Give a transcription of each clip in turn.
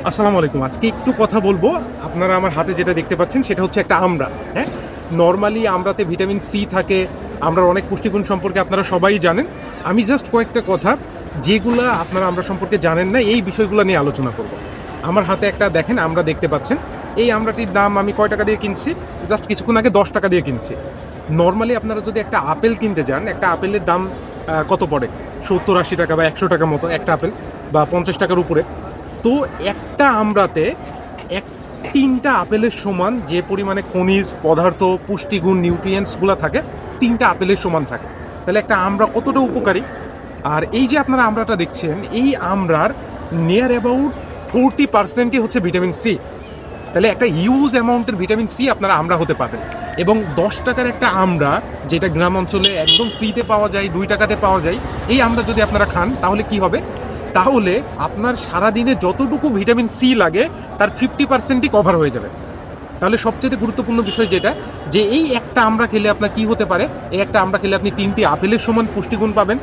আসসালামু আলাইকুম। আজকে একটু কথা বলবো। আপনারা আমার হাতে যেটা দেখতে পাচ্ছেন সেটা হচ্ছে একটা আমড়া। হ্যাঁ, নর্মালি আমড়াতে ভিটামিন সি থাকে। আমড়ার অনেক পুষ্টিগুণ সম্পর্কে আপনারা সবাই জানেন। আমি জাস্ট কয়েকটা কথা যেগুলা আপনারা আমড়া সম্পর্কে জানেন না, এই বিষয়গুলো নিয়ে আলোচনা করব। আমার হাতে একটা দেখেন আমড়া দেখতে পাচ্ছেন। এই আমড়াটির দাম আমি কয় টাকা দিয়ে কিনছি? জাস্ট কিছুক্ষণ আগে 10 টাকা দিয়ে কিনছি। নর্মালি আপনারা যদি একটা আপেল কিনতে যান, একটা আপেলের দাম কত পড়ে? 70-80 টাকা বা 100 টাকা মতো একটা আপেল, বা 50 টাকার উপরে। তো একটা আমড়াতে এক 3টা আপেলের সমান যে পরিমাণে খনিজ পদার্থ, পুষ্টিগুণ, নিউট্রিয়েন্টসগুলো থাকে, 3টা আপেলের সমান থাকে। তাহলে একটা আমড়া কতটা উপকারী। আর এই যে আপনারা আমড়াটা দেখছেন, এই আমড়ার নিয়ার অ্যাবাউট 40%ই হচ্ছে ভিটামিন সি। তাহলে একটা হিউজ অ্যামাউন্টের ভিটামিন সি আপনারা আমড়া হতে পাবেন। এবং 10 টাকার একটা আমড়া, যেটা গ্রাম অঞ্চলে একদম ফ্রিতে পাওয়া যায়, 2 টাকাতে পাওয়া যায়, এই আমড়া যদি আপনারা খান তাহলে কি হবে? তাহলে আপনার সারাদিনে যতটুকু ভিটামিন সি লাগে তার 50%ই কভার হয়ে যাবে। তাহলে সবচেয়ে গুরুত্বপূর্ণ বিষয় যেটা, যে এই একটা আমড়া খেলে আপনার কি হতে পারে, এই একটা আমড়া খেলে আপনি 3টি আপেলের সমান পুষ্টিগুণ পাবেন।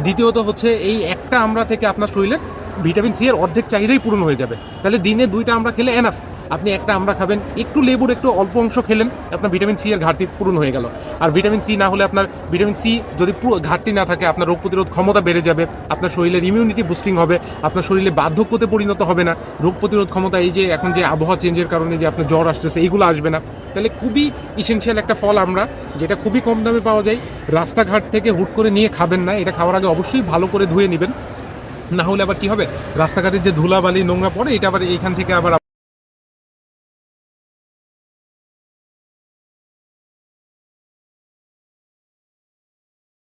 দ্বিতীয়ত হচ্ছে এই একটা আমড়া থেকে আপনার শরীরের ভিটামিন সি এর অর্ধেক চাহিদাই পূরণ হয়ে যাবে। তাহলে দিনে 2টা আমড়া খেলে এনাফ। আপনি একটা আমড়া খাবেন, একটু লেবুর একটু অল্প অংশ খেলেন, আপনার ভিটামিন সি এর ঘাটতি পূরণ হয়ে গেল। আর ভিটামিন সি না হলে আপনার ভিটামিন সি যদি ঘাটতি না থাকে, আপনার রোগ প্রতিরোধ ক্ষমতা বেড়ে যাবে, আপনার শরীরের ইমিউনিটি বুস্টিং হবে, আপনার শরীরে বার্ধক্যতে পরিণত হবে না, রোগ প্রতিরোধ ক্ষমতা, এই যে এখন যে আবহাওয়া চেঞ্জের কারণে যে আপনার জ্বর আসতেছে, এইগুলো আসবে না। তাহলে খুবই ইসেনশিয়াল একটা ফল আমরা, যেটা খুবই কম দামে পাওয়া যায়। রাস্তাঘাট থেকে হুট করে নিয়ে খাবেন না, এটা খাওয়ার আগে অবশ্যই ভালো করে ধুয়ে নেবেন। না হলে আবার কি হবে, রাস্তাঘাটের যে ধুলাবালি নোংরা পড়ে, এটা আবার এইখান থেকে আবার